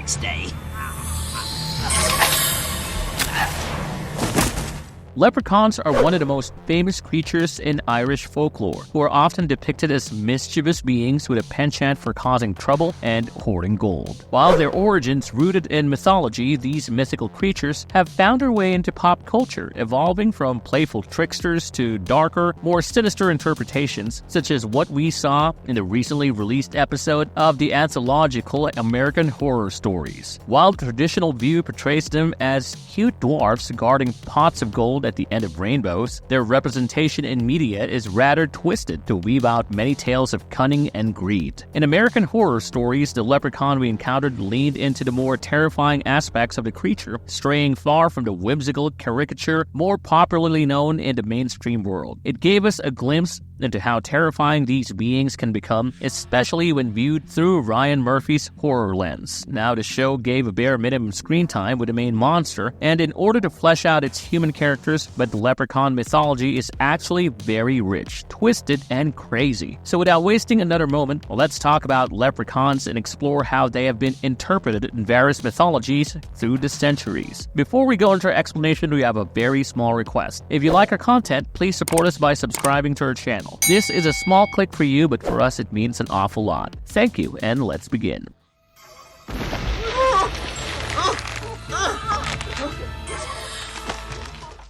next day. Leprechauns are one of the most famous creatures in Irish folklore, who are often depicted as mischievous beings with a penchant for causing trouble and hoarding gold. While their origins rooted in mythology, these mythical creatures have found their way into pop culture, evolving from playful tricksters to darker, more sinister interpretations, such as what we saw in the recently released episode of the anthological American Horror Stories. While the traditional view portrays them as cute dwarfs guarding pots of gold at the end of rainbows, their representation in media is rather twisted to weave out many tales of cunning and greed. In American Horror Stories, the leprechaun we encountered leaned into the more terrifying aspects of the creature, straying far from the whimsical caricature more popularly known in the mainstream world. It gave us a glimpse into how terrifying these beings can become, especially when viewed through Ryan Murphy's horror lens. Now, the show gave a bare minimum screen time with the main monster, and in order to flesh out its human characters, but the leprechaun mythology is actually very rich, twisted, and crazy. So without wasting another moment, let's talk about leprechauns and explore how they have been interpreted in various mythologies through the centuries. Before we go into our explanation, we have a very small request. If you like our content, please support us by subscribing to our channel. This is a small click for you, but for us it means an awful lot. Thank you, and let's begin.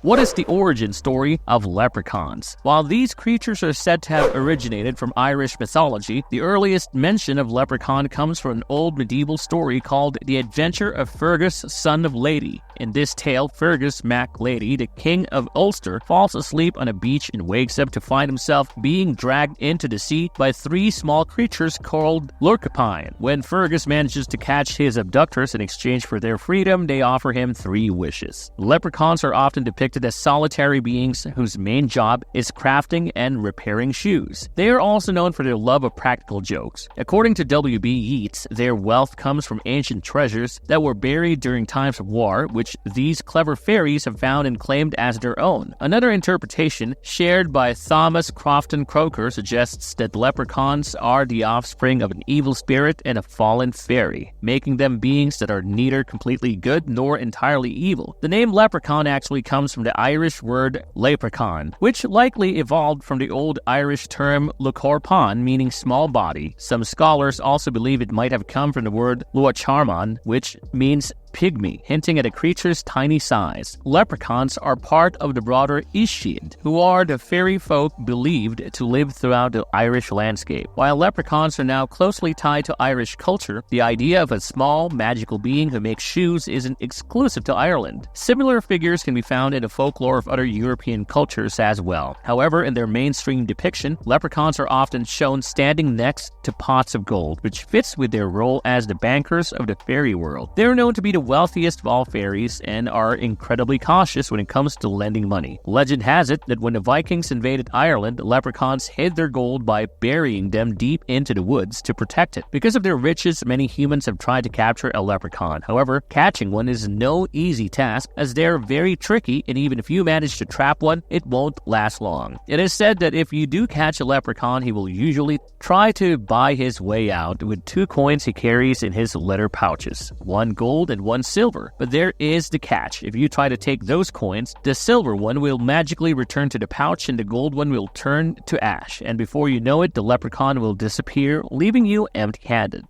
What is the origin story of leprechauns? While these creatures are said to have originated from Irish mythology, the earliest mention of leprechaun comes from an old medieval story called The Adventure of Fergus, Son of Lady. In this tale, Fergus Mac Lady, the king of Ulster, falls asleep on a beach and wakes up to find himself being dragged into the sea by three small creatures called Leprechauns. When Fergus manages to catch his abductors in exchange for their freedom, they offer him 3 wishes. Leprechauns are often depicted as solitary beings whose main job is crafting and repairing shoes. They are also known for their love of practical jokes. According to W.B. Yeats, their wealth comes from ancient treasures that were buried during times of war, which these clever fairies have found and claimed as their own. Another interpretation, shared by Thomas Crofton Croker, suggests that leprechauns are the offspring of an evil spirit and a fallen fairy, making them beings that are neither completely good nor entirely evil. The name leprechaun actually comes from the Irish word leprechaun, which likely evolved from the old Irish term lecorpan, meaning small body. Some scholars also believe it might have come from the word luacharman, which means pygmy, hinting at a creature's tiny size. Leprechauns are part of the broader Ishied, who are the fairy folk believed to live throughout the Irish landscape. While leprechauns are now closely tied to Irish culture, the idea of a small, magical being who makes shoes isn't exclusive to Ireland. Similar figures can be found in the folklore of other European cultures as well. However, in their mainstream depiction, leprechauns are often shown standing next to pots of gold, which fits with their role as the bankers of the fairy world. They are known to be the wealthiest of all fairies and are incredibly cautious when it comes to lending money. Legend has it that when the Vikings invaded Ireland, leprechauns hid their gold by burying them deep into the woods to protect it. Because of their riches, many humans have tried to capture a leprechaun. However, catching one is no easy task, as they're very tricky, and even if you manage to trap one, it won't last long. It is said that if you do catch a leprechaun, he will usually try to buy his way out with 2 coins he carries in his leather pouches, 1 gold and 1 silver. But there is the catch. If you try to take those coins, the silver one will magically return to the pouch and the gold one will turn to ash. And before you know it, the leprechaun will disappear, leaving you empty-handed.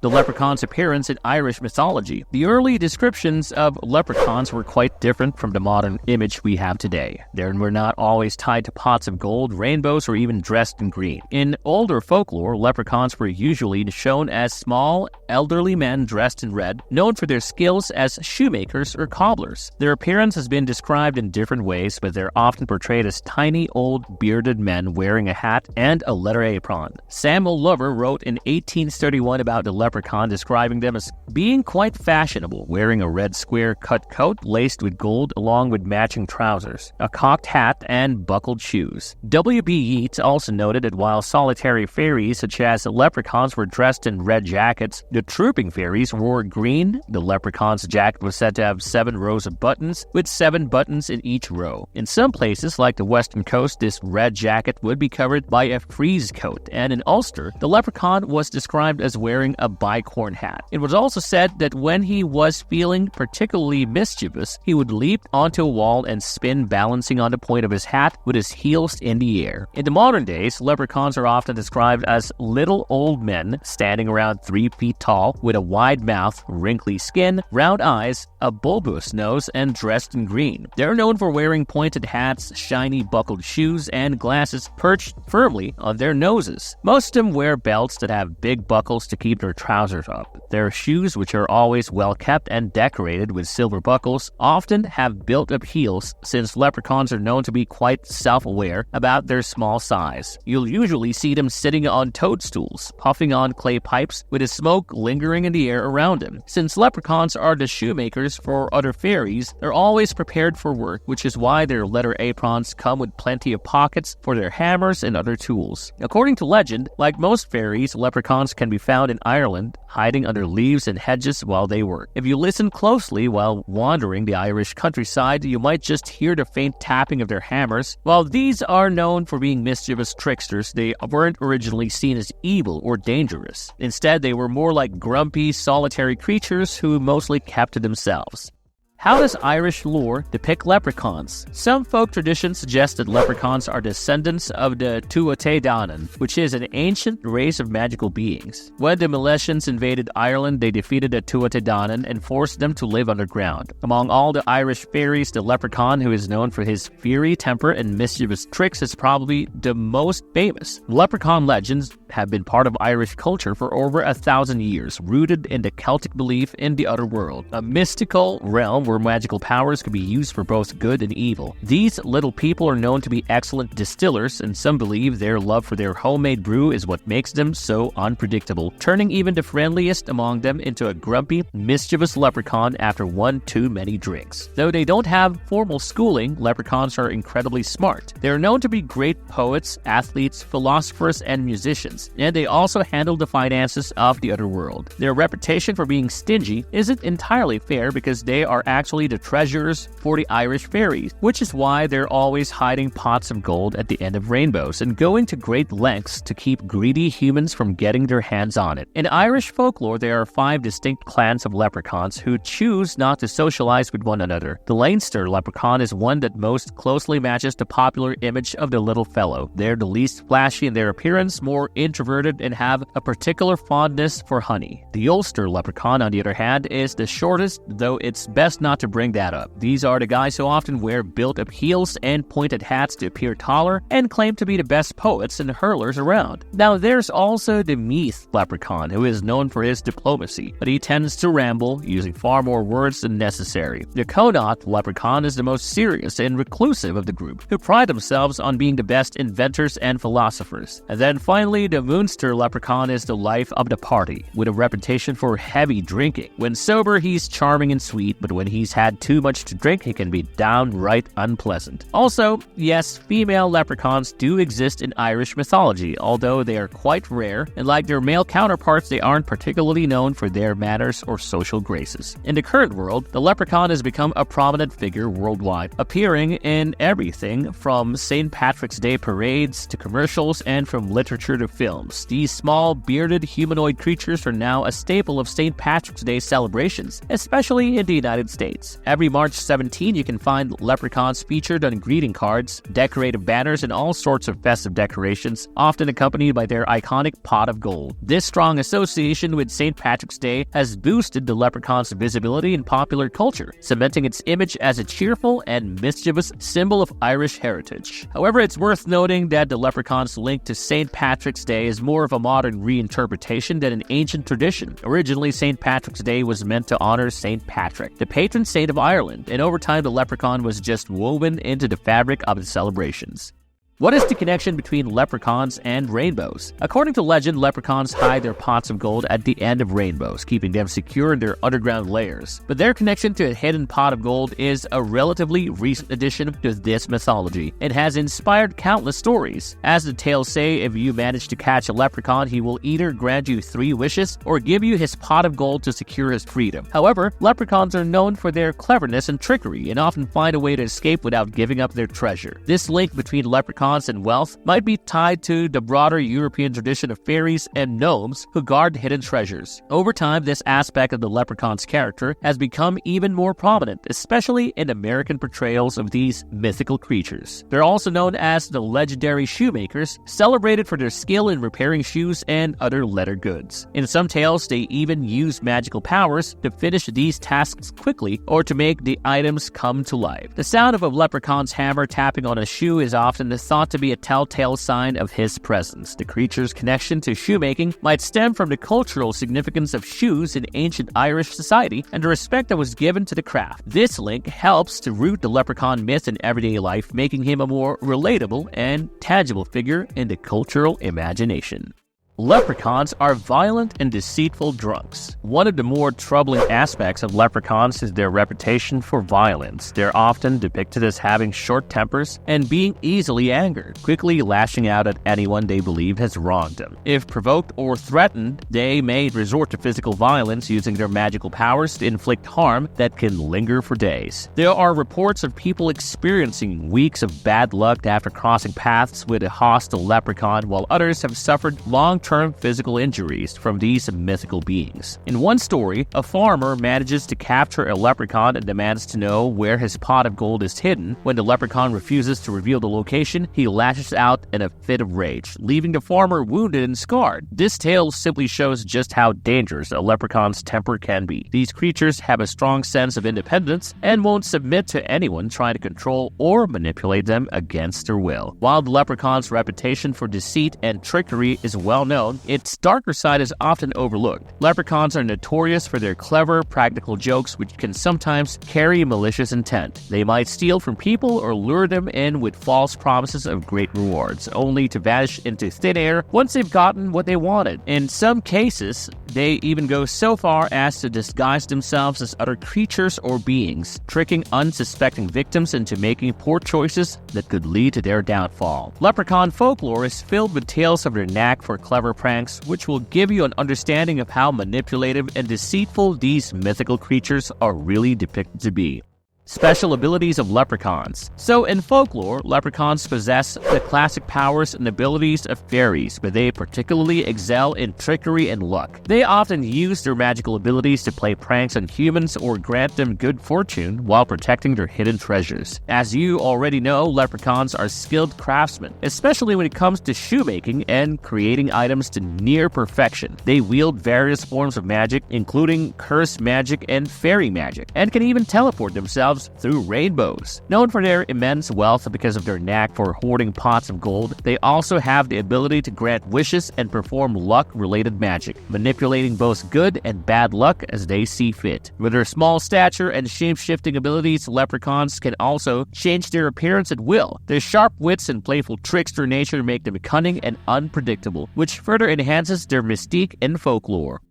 The leprechaun's appearance in Irish mythology. The early descriptions of leprechauns were quite different from the modern image we have today. They were not always tied to pots of gold, rainbows, or even dressed in green. In older folklore, leprechauns were usually shown as small, elderly men dressed in red, known for their skills as shoemakers or cobblers. Their appearance has been described in different ways, but they're often portrayed as tiny, old, bearded men wearing a hat and a leather apron. Samuel Lover wrote in 1831 about the leprechaun, describing them as being quite fashionable, wearing a red square cut coat laced with gold along with matching trousers, a cocked hat, and buckled shoes. W.B. Yeats also noted that while solitary fairies such as the leprechauns were dressed in red jackets, the trooping fairies wore green. The leprechaun's jacket was said to have 7 rows of buttons, with 7 buttons in each row. In some places, like the western coast, this red jacket would be covered by a frieze coat, and in Ulster, the leprechaun was described as wearing a bicorn hat. It was also said that when he was feeling particularly mischievous, he would leap onto a wall and spin, balancing on the point of his hat with his heels in the air. In the modern days, leprechauns are often described as little old men standing around 3 feet tall with a wide mouth, wrinkly skin, round eyes, a bulbous nose, and dressed in green. They're known for wearing pointed hats, shiny buckled shoes, and glasses perched firmly on their noses. Most of them wear belts that have big buckles to keep their trousers up. Their shoes, which are always well kept and decorated with silver buckles, often have built-up heels, since leprechauns are known to be quite self-aware about their small size. You'll usually see them sitting on toadstools, puffing on clay pipes with the smoke lingering in the air around them. Since leprechauns are the shoemakers for other fairies, they're always prepared for work, which is why their leather aprons come with plenty of pockets for their hammers and other tools. According to legend, like most fairies, leprechauns can be found in Ireland, hiding under leaves and hedges while they work. If you listen closely while wandering the Irish countryside, you might just hear the faint tapping of their hammers. While these are known for being mischievous tricksters, they weren't originally seen as evil or dangerous. Instead, they were more like grumpy, solitary creatures who mostly kept to themselves. How does Irish lore depict leprechauns? Some folk traditions suggest that leprechauns are descendants of the Tuatha Danann, which is an ancient race of magical beings. When the Leprechauns invaded Ireland, they defeated the Tuatha Danann and forced them to live underground. Among all the Irish fairies, the leprechaun, who is known for his fiery temper and mischievous tricks, is probably the most famous. Leprechaun legends have been part of Irish culture for over 1,000 years, rooted in the Celtic belief in the other world, a mystical realm where magical powers can be used for both good and evil. These little people are known to be excellent distillers, and some believe their love for their homemade brew is what makes them so unpredictable, turning even the friendliest among them into a grumpy, mischievous leprechaun after one too many drinks. Though they don't have formal schooling, leprechauns are incredibly smart. They are known to be great poets, athletes, philosophers, and musicians, and they also handle the finances of the other world. Their reputation for being stingy isn't entirely fair because they are actually the treasurers for the Irish fairies, which is why they're always hiding pots of gold at the end of rainbows and going to great lengths to keep greedy humans from getting their hands on it. In Irish folklore, there are 5 distinct clans of leprechauns who choose not to socialize with one another. The Leinster leprechaun is one that most closely matches the popular image of the little fellow. They're the least flashy in their appearance, more introverted, and have a particular fondness for honey. The Ulster leprechaun, on the other hand, is the shortest, though it's best not to bring that up. These are the guys who often wear built-up heels and pointed hats to appear taller and claim to be the best poets and hurlers around. Now, there's also the Meath leprechaun, who is known for his diplomacy, but he tends to ramble, using far more words than necessary. The Connaught leprechaun is the most serious and reclusive of the group, who pride themselves on being the best inventors and philosophers. And then finally, the Munster leprechaun is the life of the party, with a reputation for heavy drinking. When sober, he's charming and sweet, but when he's had too much to drink, he can be downright unpleasant. Also, yes, female leprechauns do exist in Irish mythology, although they are quite rare, and like their male counterparts, they aren't particularly known for their manners or social graces. In the current world, the leprechaun has become a prominent figure worldwide, appearing in everything from St. Patrick's Day parades to commercials and from literature to films. These small, bearded, humanoid creatures are now a staple of St. Patrick's Day celebrations, especially in the United States. Every March 17, you can find leprechauns featured on greeting cards, decorative banners, and all sorts of festive decorations, often accompanied by their iconic pot of gold. This strong association with St. Patrick's Day has boosted the leprechaun's visibility in popular culture, cementing its image as a cheerful and mischievous symbol of Irish heritage. However, it's worth noting that the leprechaun's link to St. Patrick's Day is more of a modern reinterpretation than an ancient tradition. Originally, St. Patrick's Day was meant to honor St. Patrick, the patron saint of Ireland, and over time the leprechaun was just woven into the fabric of the celebrations. What is the connection between leprechauns and rainbows? According to legend, leprechauns hide their pots of gold at the end of rainbows, keeping them secure in their underground layers. But their connection to a hidden pot of gold is a relatively recent addition to this mythology. It has inspired countless stories. As the tales say, if you manage to catch a leprechaun, he will either grant you 3 wishes or give you his pot of gold to secure his freedom. However, leprechauns are known for their cleverness and trickery and often find a way to escape without giving up their treasure. This link between leprechauns leprechauns and wealth might be tied to the broader European tradition of fairies and gnomes who guard hidden treasures. Over time, this aspect of the leprechaun's character has become even more prominent, especially in American portrayals of these mythical creatures. They're also known as the legendary shoemakers, celebrated for their skill in repairing shoes and other leather goods. In some tales, they even use magical powers to finish these tasks quickly or to make the items come to life. The sound of a leprechaun's hammer tapping on a shoe is often thought to be a telltale sign of his presence. The creature's connection to shoemaking might stem from the cultural significance of shoes in ancient Irish society and the respect that was given to the craft. This link helps to root the leprechaun myth in everyday life, making him a more relatable and tangible figure in the cultural imagination. Leprechauns are violent and deceitful drunks. One of the more troubling aspects of leprechauns is their reputation for violence. They're often depicted as having short tempers and being easily angered, quickly lashing out at anyone they believe has wronged them. If provoked or threatened, they may resort to physical violence using their magical powers to inflict harm that can linger for days. There are reports of people experiencing weeks of bad luck after crossing paths with a hostile leprechaun, while others have suffered long-term physical injuries from these mythical beings. In one story, a farmer manages to capture a leprechaun and demands to know where his pot of gold is hidden. When the leprechaun refuses to reveal the location, he lashes out in a fit of rage, leaving the farmer wounded and scarred. This tale simply shows just how dangerous a leprechaun's temper can be. These creatures have a strong sense of independence and won't submit to anyone trying to control or manipulate them against their will. While the leprechaun's reputation for deceit and trickery is well known, its darker side is often overlooked. Leprechauns are notorious for their clever, practical jokes, which can sometimes carry malicious intent. They might steal from people or lure them in with false promises of great rewards, only to vanish into thin air once they've gotten what they wanted. In some cases, they even go so far as to disguise themselves as other creatures or beings, tricking unsuspecting victims into making poor choices that could lead to their downfall. Leprechaun folklore is filled with tales of their knack for clever pranks, which will give you an understanding of how manipulative and deceitful these mythical creatures are really depicted to be. Special abilities of leprechauns. So in folklore, leprechauns possess the classic powers and abilities of fairies, but they particularly excel in trickery and luck. They often use their magical abilities to play pranks on humans or grant them good fortune while protecting their hidden treasures. As you already know, leprechauns are skilled craftsmen, especially when it comes to shoemaking and creating items to near perfection. They wield various forms of magic, including cursed magic and fairy magic, and can even teleport themselves through rainbows. Known for their immense wealth because of their knack for hoarding pots of gold, they also have the ability to grant wishes and perform luck-related magic, manipulating both good and bad luck as they see fit. With their small stature and shape-shifting abilities, leprechauns can also change their appearance at will. Their sharp wits and playful trickster nature make them cunning and unpredictable, which further enhances their mystique in folklore.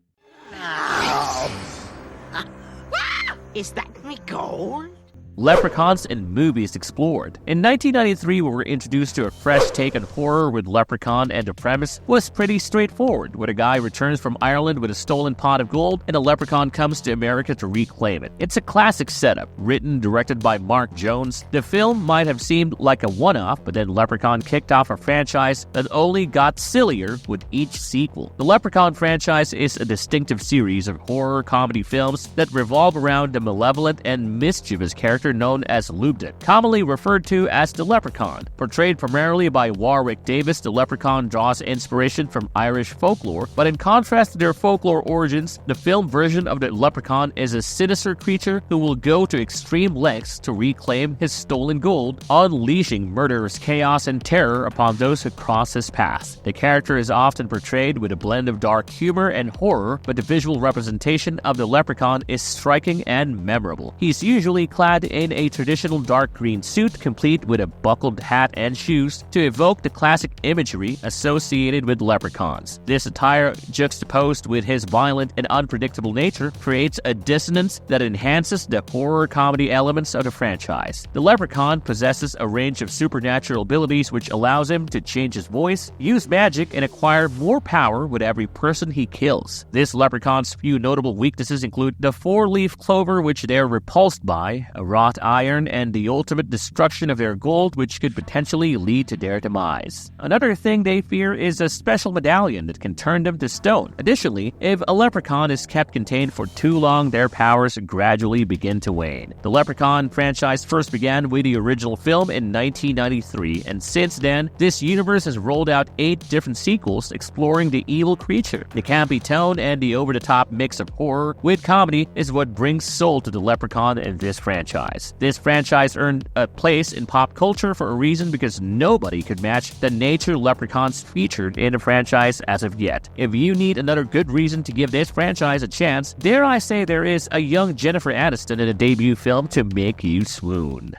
Is that me gold? Leprechauns in movies explored. In 1993, we were introduced to a fresh take on horror with Leprechaun, and the premise was pretty straightforward, where a guy returns from Ireland with a stolen pot of gold, and a leprechaun comes to America to reclaim it. It's a classic setup, written and directed by Mark Jones. The film might have seemed like a one-off, but then Leprechaun kicked off a franchise that only got sillier with each sequel. The Leprechaun franchise is a distinctive series of horror comedy films that revolve around the malevolent and mischievous character known as Lubden, commonly referred to as the Leprechaun. Portrayed primarily by Warwick Davis, the Leprechaun draws inspiration from Irish folklore, but in contrast to their folklore origins, the film version of the Leprechaun is a sinister creature who will go to extreme lengths to reclaim his stolen gold, unleashing murderous chaos and terror upon those who cross his path. The character is often portrayed with a blend of dark humor and horror, but the visual representation of the Leprechaun is striking and memorable. He's usually clad in a traditional dark green suit, complete with a buckled hat and shoes, to evoke the classic imagery associated with leprechauns. This attire, juxtaposed with his violent and unpredictable nature, creates a dissonance that enhances the horror comedy elements of the franchise. The Leprechaun possesses a range of supernatural abilities which allows him to change his voice, use magic, and acquire more power with every person he kills. This leprechaun's few notable weaknesses include the four-leaf clover, which they're repulsed by, a wrought iron and the ultimate destruction of their gold, which could potentially lead to their demise. Another thing they fear is a special medallion that can turn them to stone. Additionally, if a leprechaun is kept contained for too long, their powers gradually begin to wane. The Leprechaun franchise first began with the original film in 1993, and since then, this universe has rolled out 8 different sequels exploring the evil creature. The campy tone and the over-the-top mix of horror with comedy is what brings soul to the Leprechaun in this franchise. This franchise earned a place in pop culture for a reason, because nobody could match the nature leprechauns featured in the franchise as of yet. If you need another good reason to give this franchise a chance, dare I say there is a young Jennifer Aniston in a debut film to make you swoon.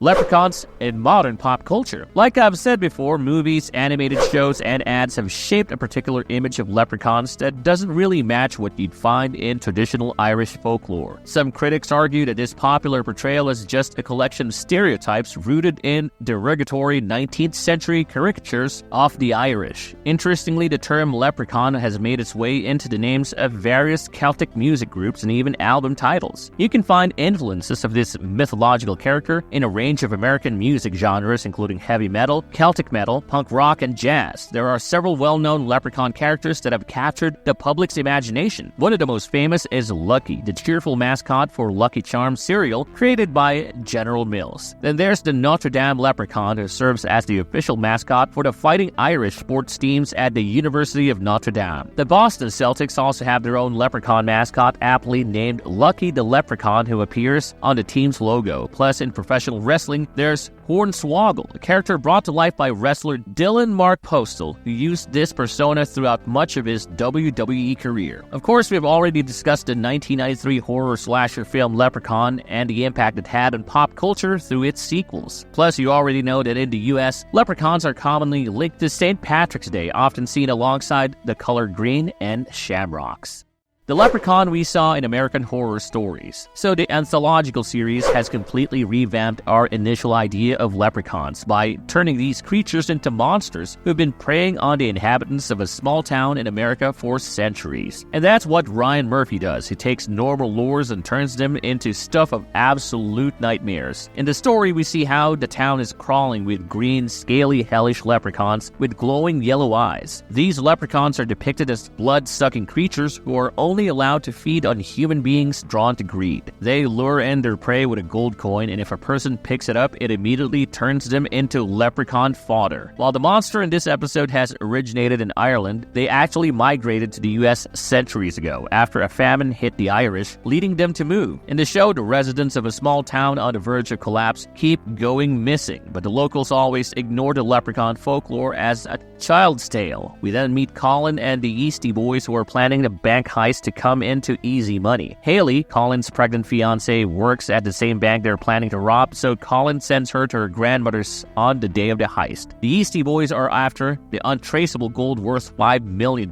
Leprechauns in modern pop culture. Like I've said before, movies, animated shows, and ads have shaped a particular image of leprechauns that doesn't really match what you'd find in traditional Irish folklore. Some critics argue that this popular portrayal is just a collection of stereotypes rooted in derogatory 19th century caricatures of the Irish. Interestingly, the term leprechaun has made its way into the names of various Celtic music groups and even album titles. You can find influences of this mythological character in a range of American music genres, including heavy metal, Celtic metal, punk rock, and jazz. There are several well-known leprechaun characters that have captured the public's imagination. One of the most famous is Lucky, the cheerful mascot for Lucky Charms cereal, created by General Mills. Then there's the Notre Dame leprechaun, who serves as the official mascot for the Fighting Irish sports teams at the University of Notre Dame. The Boston Celtics also have their own leprechaun mascot, aptly named Lucky the Leprechaun, who appears on the team's logo. Plus, in professional wrestling, there's Hornswoggle, a character brought to life by wrestler Dylan Mark Postal, who used this persona throughout much of his WWE career. Of course, we have already discussed the 1993 horror slasher film Leprechaun and the impact it had on pop culture through its sequels. Plus, you already know that in the US, leprechauns are commonly linked to St. Patrick's Day, often seen alongside the color green and shamrocks. The leprechaun we saw in American Horror Stories. So the anthological series has completely revamped our initial idea of leprechauns by turning these creatures into monsters who have been preying on the inhabitants of a small town in America for centuries. And that's what Ryan Murphy does. He takes normal lores and turns them into stuff of absolute nightmares. In the story, we see how the town is crawling with green, scaly, hellish leprechauns with glowing yellow eyes. These leprechauns are depicted as blood-sucking creatures who are only allowed to feed on human beings drawn to greed. They lure in their prey with a gold coin, and if a person picks it up, it immediately turns them into leprechaun fodder. While the monster in this episode has originated in Ireland, they actually migrated to the US centuries ago after a famine hit the Irish, leading them to move. In the show, the residents of a small town on the verge of collapse keep going missing, but the locals always ignore the leprechaun folklore as a child's tale. We then meet Colin and the Yeasty Boys, who are planning a bank heist to come into easy money. Haley, Colin's pregnant fiancée, works at the same bank they're planning to rob, so Colin sends her to her grandmother's on the day of the heist. The Yeasty Boys are after the untraceable gold worth $5 million,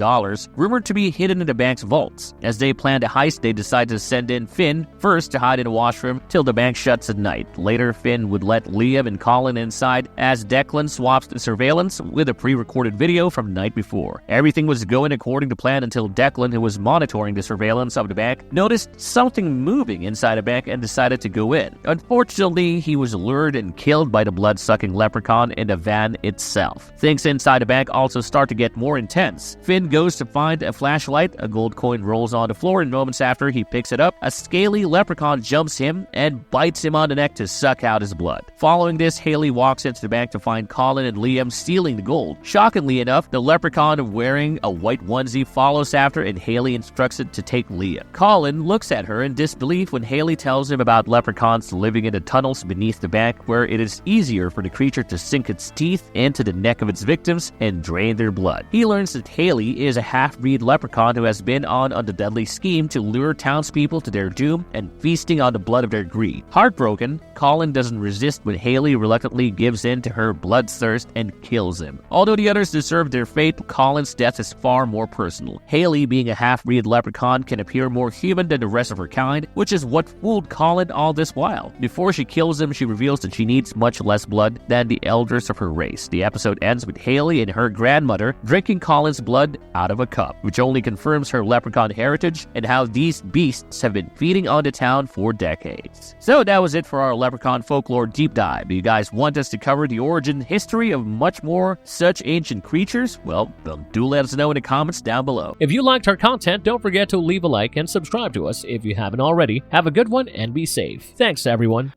rumored to be hidden in the bank's vaults. As they plan the heist, they decide to send in Finn first to hide in a washroom till the bank shuts at night. Later, Finn would let Liam and Colin inside as Declan swaps the surveillance with a pre-recorded video from the night before. Everything was going according to plan until Declan, who was monitoring the surveillance of the bank, noticed something moving inside the bank and decided to go in. Unfortunately, he was lured and killed by the blood-sucking leprechaun in the van itself. Things inside the bank also start to get more intense. Finn goes to find a flashlight, a gold coin rolls on the floor, and moments after he picks it up, a scaly leprechaun jumps him and bites him on the neck to suck out his blood. Following this, Haley walks into the bank to find Colin and Liam stealing the gold. Shockingly enough, the leprechaun wearing a white onesie follows after, and Haley instructs it to take Liam. Colin looks at her in disbelief when Haley tells him about leprechauns living in the tunnels beneath the bank, where it is easier for the creature to sink its teeth into the neck of its victims and drain their blood. He learns that Haley is a half-breed leprechaun who has been on the deadly scheme to lure townspeople to their doom and feasting on the blood of their greed. Heartbroken, Colin doesn't resist when Haley reluctantly gives in to her bloodthirst and kills him. Although the other others deserve their fate, Colin's death is far more personal. Haley, being a half-breed leprechaun, can appear more human than the rest of her kind, which is what fooled Colin all this while. Before she kills him, she reveals that she needs much less blood than the elders of her race. The episode ends with Haley and her grandmother drinking Colin's blood out of a cup, which only confirms her leprechaun heritage and how these beasts have been feeding on the town for decades. So that was it for our leprechaun folklore deep dive. Do you guys want us to cover the origin history of much more such ancient creatures? Well, do let us know in the comments down below. If you liked our content, don't forget to leave a like and subscribe to us if you haven't already. Have a good one and be safe. Thanks, everyone.